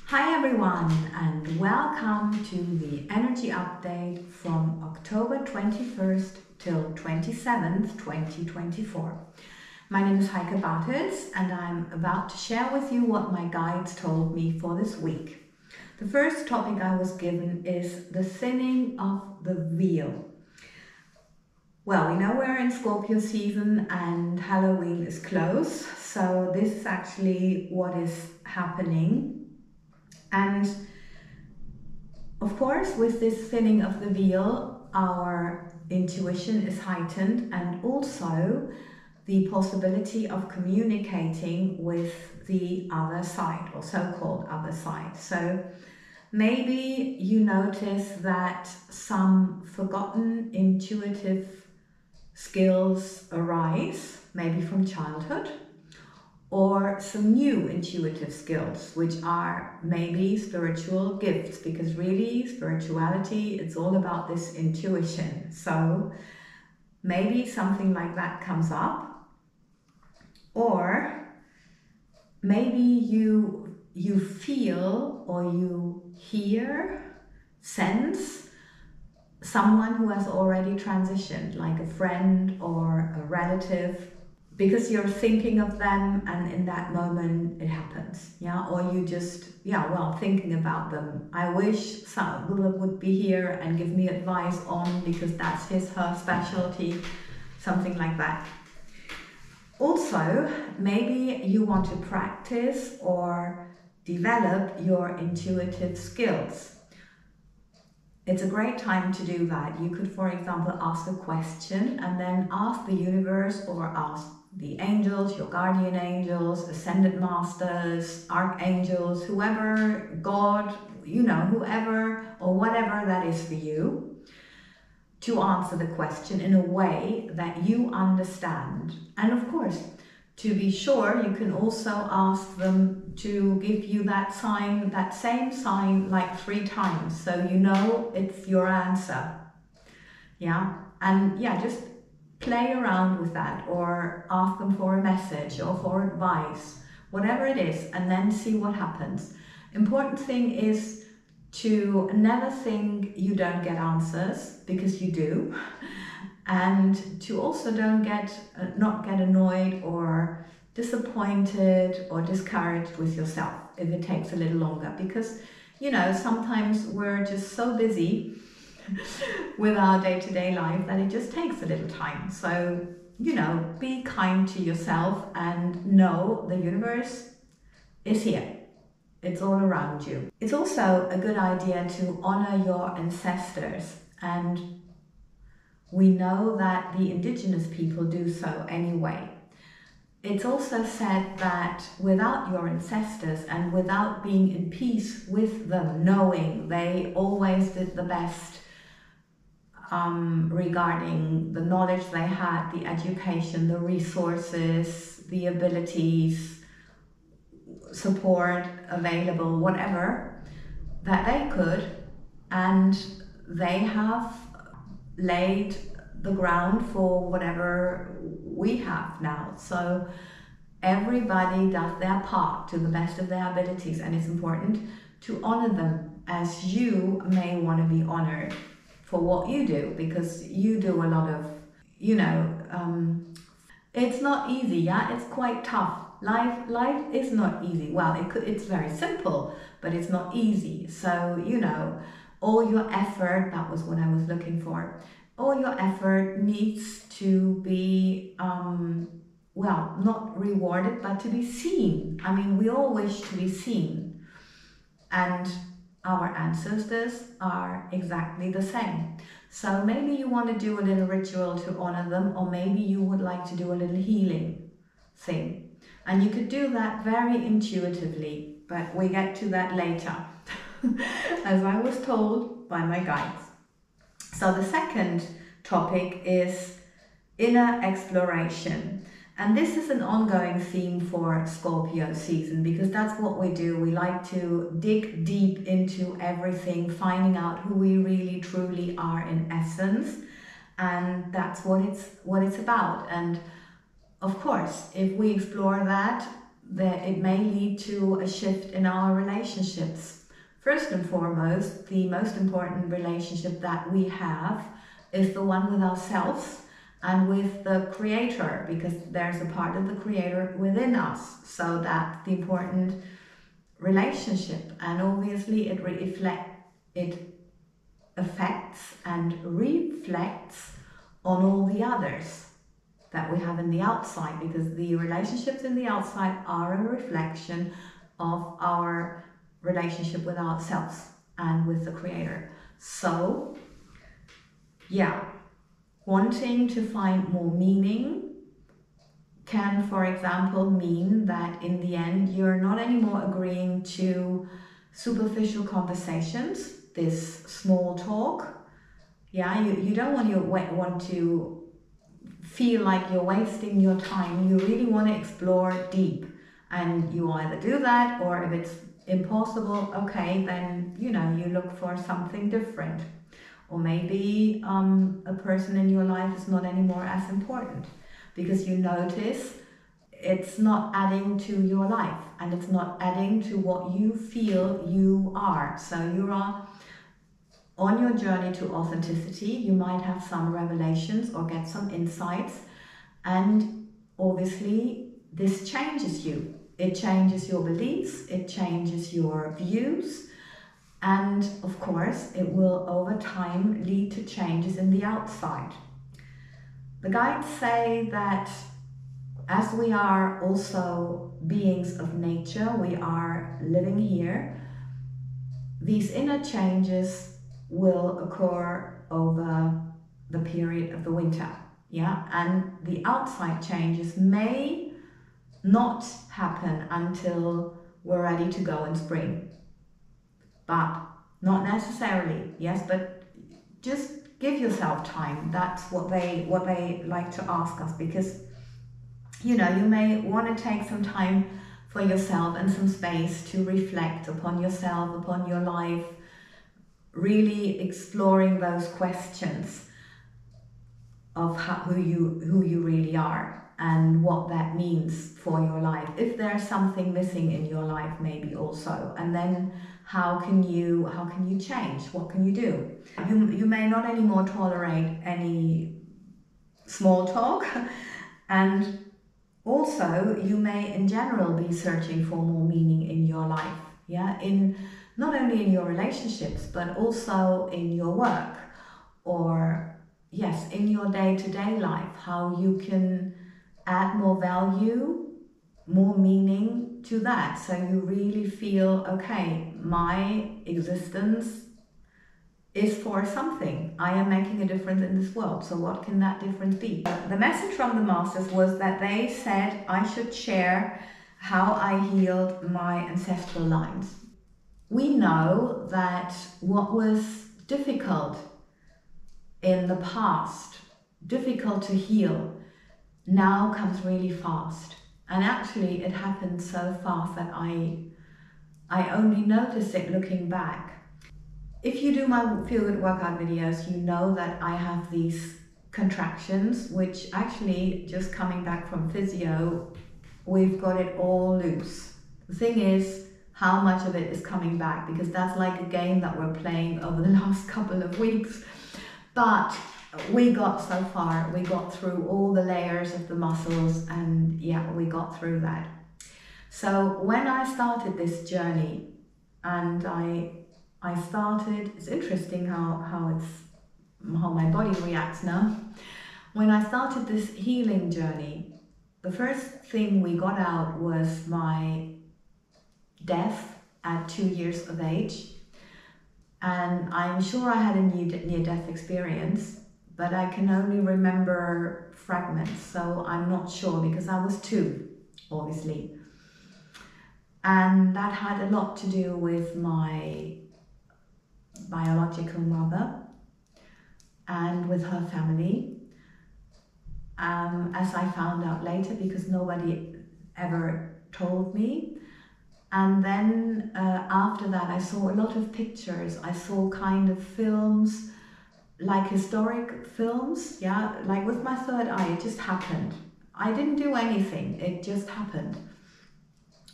Hi everyone, and welcome to the energy update from October 21st till 27th, 2024. My name is Heike and I'm about to share with you what my guides told me for this week. The first topic I was given is the thinning of the veil. Well, we know we're in Scorpio season and Halloween is close, so this is actually what is happening. And of course, with this thinning of the veil, our intuition is heightened, and also the possibility of communicating with the other side, or so-called other side. So maybe you notice that some forgotten intuitive skills arise, maybe from childhood, or some new intuitive skills, which are maybe spiritual gifts, because really spirituality, it's all about this intuition. So maybe something like that comes up, or maybe you feel or you hear, sense someone who has already transitioned, like a friend or a relative, because you're thinking of them and in that moment it happens, yeah? Or you just, thinking about them. I wish someone would be here and give me advice on, because that's her specialty, something like that. Also, maybe you want to practice or develop your intuitive skills. It's a great time to do that. You could, for example, ask a question and then ask the universe or ask the angels, your guardian angels, ascended masters, archangels, whoever, God, whoever or whatever that is for you, to answer the question in a way that you understand. And of course, to be sure, you can also ask them to give you that sign, that same sign, like 3 times, so you know it's your answer. Yeah, and just play around with that, or ask them for a message or for advice, whatever it is, and then see what happens. Important thing is to never think you don't get answers, because you do. And to also not get annoyed or disappointed or discouraged with yourself if it takes a little longer, because sometimes we're just so busy with our day-to-day life that it just takes a little time. So be kind to yourself and know the universe is here. It's all around you. It's also a good idea to honor your ancestors, and we know that the indigenous people do so anyway. It's also said that without your ancestors and without being in peace with them, knowing they always did the best regarding the knowledge they had, the education, the resources, the abilities, support available, whatever, that they could, and they have laid the ground for whatever we have now. So everybody does their part to the best of their abilities, and it's important to honor them as you may want to be honored for what you do, because you do a lot of, it's not easy, yeah? It's quite tough. Life is not easy. Well, it's very simple, but it's not easy. So, all your effort, that was what I was looking for, all your effort needs to be, not rewarded, but to be seen. I mean, we all wish to be seen. And our ancestors are exactly the same. So maybe you want to do a little ritual to honor them, or maybe you would like to do a little healing thing. And you could do that very intuitively, but we get to that later, as I was told by my guides. So the second topic is inner exploration. And this is an ongoing theme for Scorpio season, because that's what we do. We like to dig deep into everything, finding out who we really truly are in essence. And that's what it's about. And of course, if we explore that, that it may lead to a shift in our relationships. First and foremost, the most important relationship that we have is the one with ourselves and with the Creator, because there's a part of the Creator within us. So that's the important relationship, and obviously it affects and reflects on all the others that we have in the outside, because the relationships in the outside are a reflection of our relationship with ourselves and with the Creator. So yeah, wanting to find more meaning can, for example, mean that in the end you're not anymore agreeing to superficial conversations, this small talk. Yeah, you don't want to feel like you're wasting your time. You really want to explore deep, and you either do that, or if it's impossible, okay, then you look for something different. Or maybe a person in your life is not anymore as important, because you notice it's not adding to your life and it's not adding to what you feel you are. So you are on your journey to authenticity. You might have some revelations or get some insights, and obviously this changes you. It changes your beliefs, it changes your views, and of course it will over time lead to changes in the outside. The guides say that as we are also beings of nature, we are living here, these inner changes will occur over the period of the winter, yeah, and the outside changes may not happen until we're ready to go in spring, but not necessarily, yes, but just give yourself time. That's what they like to ask us, because you may want to take some time for yourself and some space to reflect upon yourself, upon your life, really exploring those questions of who you really are and what that means for your life. If there's something missing in your life, maybe also, and then how can you change? What can you do? You may not anymore tolerate any small talk, and also you may in general be searching for more meaning in your life, yeah, in not only in your relationships but also in your work, or yes, in your day-to-day life, how you can add more value, more meaning to that, so you really feel, okay, my existence is for something. I am making a difference in this world. So what can that difference be? The message from the masters was that they said I should share how I healed my ancestral lines. We know that what was difficult in the past, difficult to heal, now comes really fast. And actually it happened so fast that I only noticed it looking back. If you do my Feel Good workout videos, you know that I have these contractions, which actually, just coming back from physio, we've got it all loose. The thing is, how much of it is coming back, because that's like a game that we're playing over the last couple of weeks. But we got so far, we got through all the layers of the muscles, and yeah, we got through that. So when I started this journey, and I started, it's interesting how my body reacts now. When I started this healing journey, the first thing we got out was my death at 2 years of age. And I'm sure I had a near-death experience, but I can only remember fragments, so I'm not sure, because I was 2, obviously. And that had a lot to do with my biological mother and with her family, as I found out later, because nobody ever told me. And then after that I saw a lot of pictures, I saw kind of films, like historic films, yeah, like with my third eye, it just happened. I didn't do anything, it just happened.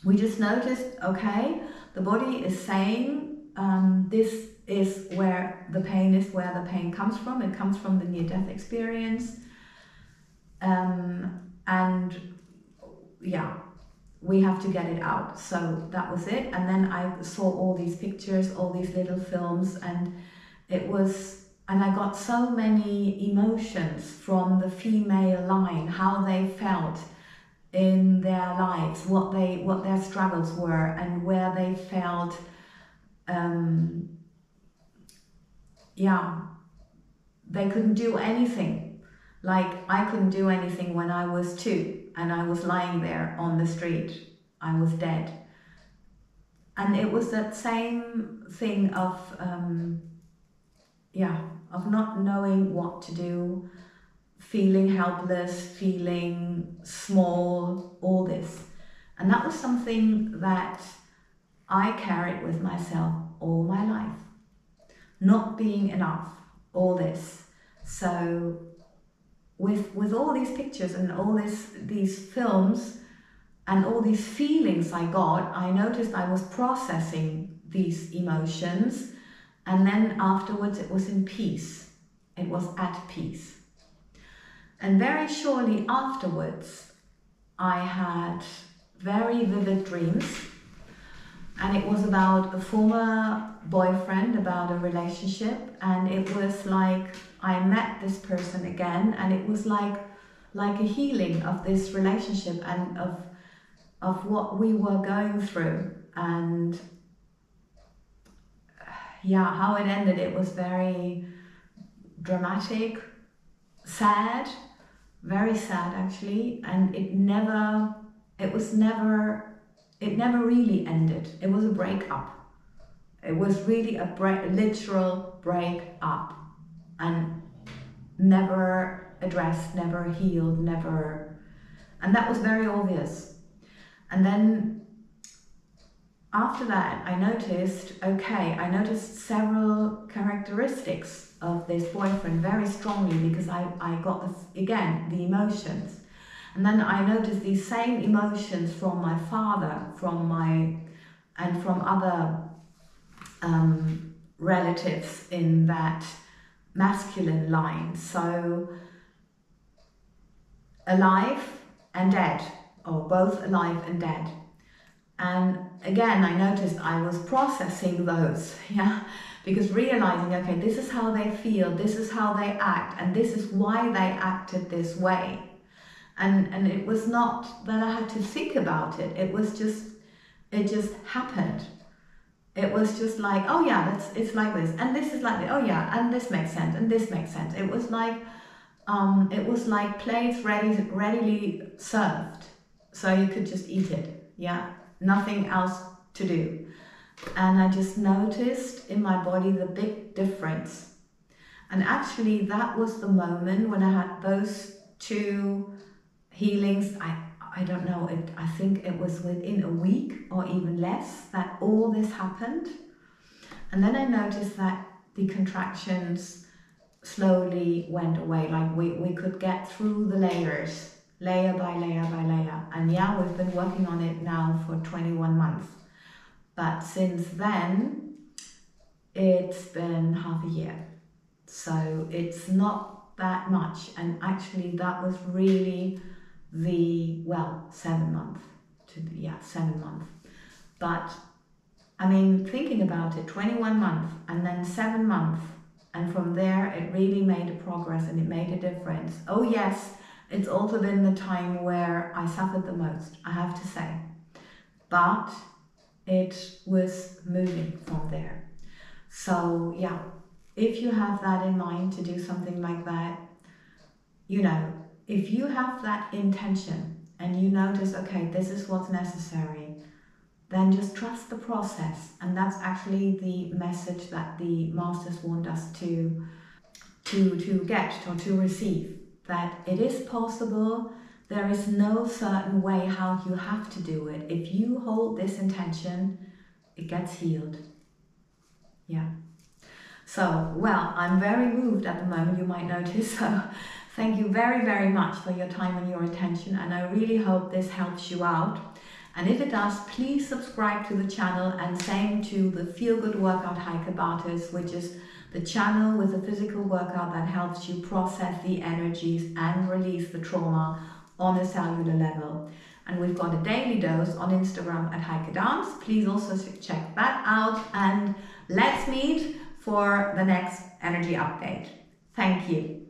we just noticed, okay, the body is saying this is where the pain comes from. It comes from the near-death experience. And yeah, we have to get it out. So that was it. And then I saw all these pictures, all these little films, and I got so many emotions from the female line, how they felt in their lives, what their struggles were, and where they felt they couldn't do anything. Like, I couldn't do anything when I was 2 and I was lying there on the street. I was dead. And it was that same thing of not knowing what to do, feeling helpless, feeling small, all this. And that was something that I carried with myself all my life. Not being enough, all this. So with all these pictures and all these films and all these feelings I got, I noticed I was processing these emotions, and then afterwards it was in peace. It was at peace. And very shortly afterwards, I had very vivid dreams, and it was about a former boyfriend, about a relationship, and it was like I met this person again, and it was like a healing of this relationship and of what we were going through, and how it ended. It was very dramatic, sad, very sad actually, and it never really ended. It was a breakup. It was really a literal break up, and never addressed, never healed, and that was very obvious. And then after that, I noticed several characteristics of this boyfriend very strongly, because I got the emotions. And then I noticed these same emotions from my father, and from other relatives in that masculine line. So alive and dead, or both alive and dead. And again, I noticed I was processing those, because realizing, okay, this is how they feel, this is how they act, and this is why they acted this way. And it was not that I had to think about it. It just happened. It was just like, oh yeah, it's like this, and this is like this. Oh yeah, and this makes sense, and this makes sense. It was like plates readily served, so you could just eat it. Yeah, nothing else to do. And I just noticed in my body the big difference. And actually, that was the moment when I had those 2 healings. I don't know, I think it was within a week or even less that all this happened. And then I noticed that the contractions slowly went away, like we could get through the layers, layer by layer by layer. And we've been working on it now for 21 months. But since then, it's been half a year. So it's not that much. And actually that was really 7 months. 7 months. But I mean, thinking about it, 21 months and then 7 months. And from there, it really made a progress and it made a difference. Oh yes, it's also been the time where I suffered the most, I have to say. But it was moving from there. So if you have that in mind to do something like that, if you have that intention and you notice, okay, this is what's necessary, then just trust the process. And that's actually the message that the masters want us to get or to receive, that it is possible. There is no certain way how you have to do it. If you hold this intention, it gets healed. So, I'm very moved at the moment, you might notice. So thank you very, very much for your time and your attention. And I really hope this helps you out. And if it does, please subscribe to the channel, and same to the Feel Good Workout Heike Bartes, which is the channel with a physical workout that helps you process the energies and release the trauma on a cellular level. And we've got a daily dose on Instagram at Heike Dance. Please also check that out, and let's meet for the next energy update. Thank you.